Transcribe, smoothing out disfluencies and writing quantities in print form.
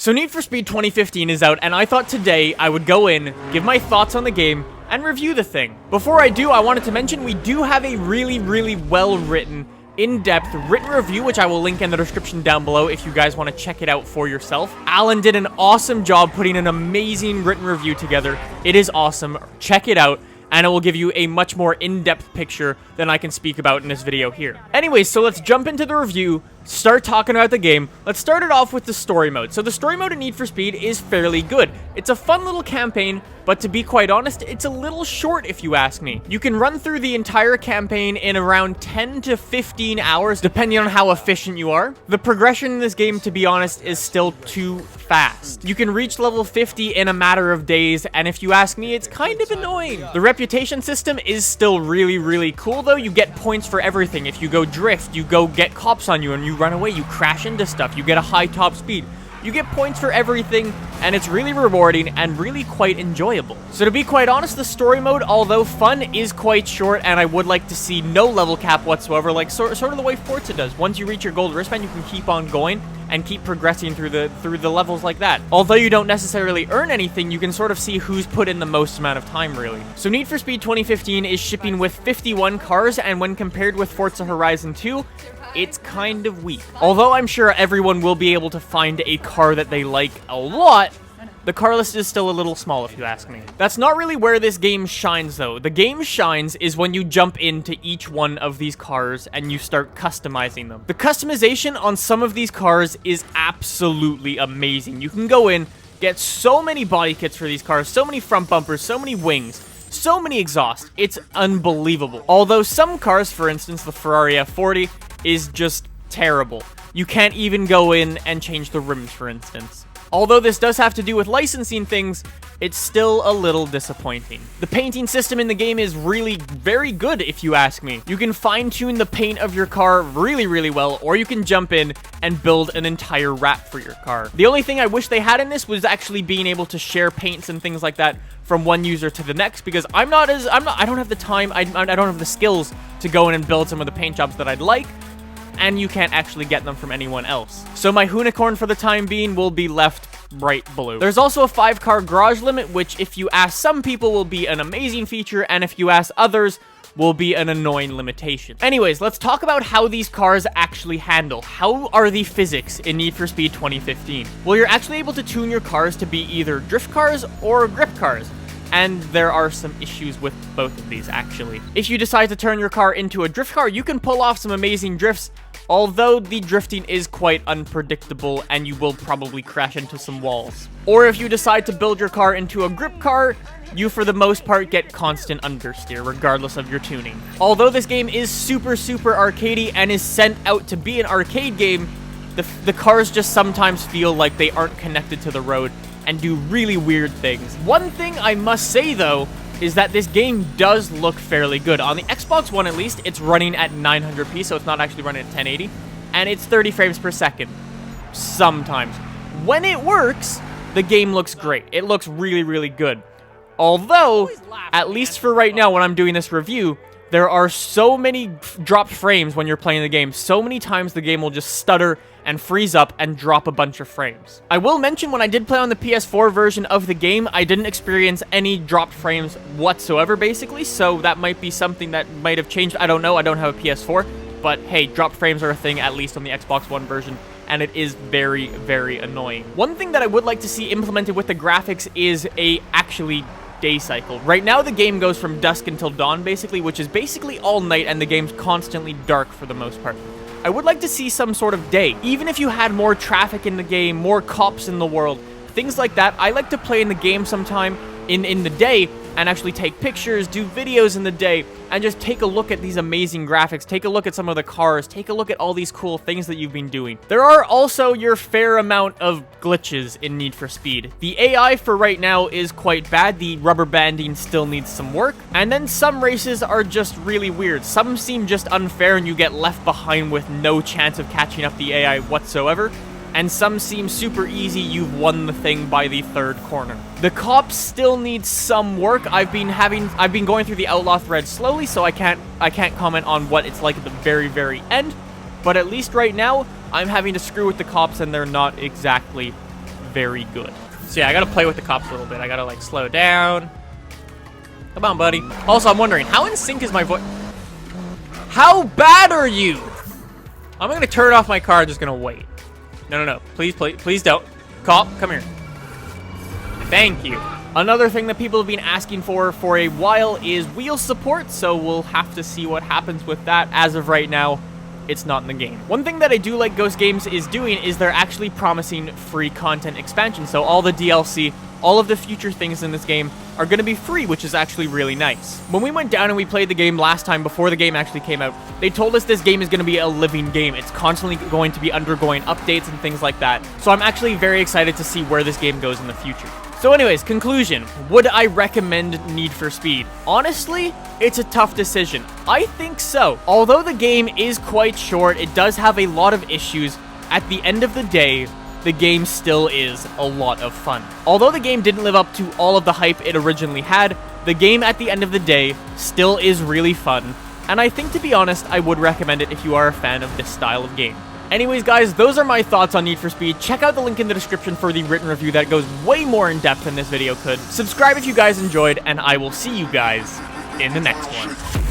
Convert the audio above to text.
So Need for Speed 2015 is out, and I thought today I would go in, give my thoughts on the game, and review the thing. Before I do, I wanted to mention we do have a really well-written, in-depth written review, which I will link in the description down below if you guys want to check it out for yourself. Alan did an awesome job putting an amazing written review together. It is awesome. Check it out, and it will give you a much more in-depth picture than I can speak about in this video here. Anyways, so let's jump into the review, start talking about the game. Let's start it off with the story mode. So the story mode in Need for Speed is fairly good. It's a fun little campaign, but to be quite honest, it's a little short if you ask me. You can run through the entire campaign in around 10 to 15 hours, depending on how efficient you are. The progression in this game, to be honest, is still too fast. You can reach level 50 in a matter of days, and if you ask me, it's kind of annoying. The reputation system is still really cool, though. You get points for everything. If you go drift, you go get cops on you, and you run away, you crash into stuff, you get a high top speed. You get points for everything, and it's really rewarding and really quite enjoyable. So to be quite honest, the story mode, although fun, is quite short, and I would like to see no level cap whatsoever, like sort of the way Forza does. Once you reach your gold wristband, you can keep on going and keep progressing through the levels like that. Although you don't necessarily earn anything, you can sort of see who's put in the most amount of time, really. So Need for Speed 2015 is shipping with 51 cars, and when compared with Forza Horizon 2, it's kind of weak. Although I'm sure everyone will be able to find a car that they like a lot, the car list is still a little small if you ask me. That's not really where this game shines though. The game shines is when you jump into each one of these cars and you start customizing them. The customization on some of these cars is absolutely amazing. You can go in, get so many body kits for these cars, so many front bumpers, so many wings, so many exhausts. It's unbelievable. Although some cars, for instance, the Ferrari F40, is just terrible. You can't even go in and change the rims, for instance. Although this does have to do with licensing things, it's still a little disappointing. The painting system in the game is really very good, if you ask me. You can fine-tune the paint of your car really well, or you can jump in and build an entire wrap for your car. The only thing I wish they had in this was actually being able to share paints and things like that from one user to the next, because I don't have the time, I don't have the skills to go in and build some of the paint jobs that I'd like, and you can't actually get them from anyone else. So my unicorn for the time being will be left bright blue. There's also a 5-car garage limit, which if you ask some people will be an amazing feature, and if you ask others, will be an annoying limitation. Anyways, let's talk about how these cars actually handle. How are the physics in Need for Speed 2015? Well, you're actually able to tune your cars to be either drift cars or grip cars. And there are some issues with both of these, actually. If you decide to turn your car into a drift car, you can pull off some amazing drifts, although the drifting is quite unpredictable and you will probably crash into some walls. Or if you decide to build your car into a grip car, you for the most part get constant understeer regardless of your tuning. Although this game is super arcadey and is sent out to be an arcade game, the cars just sometimes feel like they aren't connected to the road and do really weird things. One thing I must say though is that this game does look fairly good. On the Xbox One at least, it's running at 900p, so it's not actually running at 1080, and it's 30 frames per second. Sometimes. When it works, the game looks great. It looks really good. Although, at least for right now when I'm doing this review, there are so many dropped frames when you're playing the game. So many times the game will just stutter and freeze up and drop a bunch of frames. I will mention when I did play on the PS4 version of the game, I didn't experience any dropped frames whatsoever, basically, so that might be something that might have changed. I don't know, I don't have a PS4, but hey, dropped frames are a thing, at least on the Xbox One version, and it is very annoying. One thing that I would like to see implemented with the graphics is a actually day cycle. Right now the game goes from dusk until dawn, basically, which is basically all night, and the game's constantly dark for the most part. I would like to see some sort of day. Even if you had more traffic in the game, more cops in the world, things like that. I like to play in the game sometime in the day and actually take pictures, do videos in the day, and just take a look at these amazing graphics, take a look at some of the cars, take a look at all these cool things that you've been doing. There are also your fair amount of glitches in Need for Speed. The AI for right now is quite bad, the rubber banding still needs some work, and then some races are just really weird. Some seem just unfair and you get left behind with no chance of catching up the AI whatsoever, and some seem super easy, you've won the thing by the third corner. The cops still need some work. I've been going through the Outlaw thread slowly, so I can't comment on what it's like at the very end, but at least right now, I'm having to screw with the cops and they're not exactly very good. So yeah, I gotta play with the cops a little bit. I gotta like slow down. Come on, buddy. Also, I'm wondering, how in sync is my voice? How bad are you? I'm gonna turn off my car, just gonna wait. No. Please don't. Cop, come here. Thank you. Another thing that people have been asking for a while is wheel support, so we'll have to see what happens with that. As of right now, it's not in the game. One thing that I do like Ghost Games is doing is they're actually promising free content expansion. So all the DLC, all of the future things in this game are going to be free, which is actually really nice. When we went down and we played the game last time before the game actually came out, they told us this game is going to be a living game. It's constantly going to be undergoing updates and things like that. So I'm actually very excited to see where this game goes in the future. So anyways, conclusion. Would I recommend Need for Speed? Honestly, it's a tough decision. I think so. Although the game is quite short, it does have a lot of issues. At the end of the day, the game still is a lot of fun. Although the game didn't live up to all of the hype it originally had, the game at the end of the day still is really fun. And I think, to be honest, I would recommend it if you are a fan of this style of game. Anyways, guys, those are my thoughts on Need for Speed. Check out the link in the description for the written review that goes way more in depth than this video could. Subscribe if you guys enjoyed, and I will see you guys in the next one.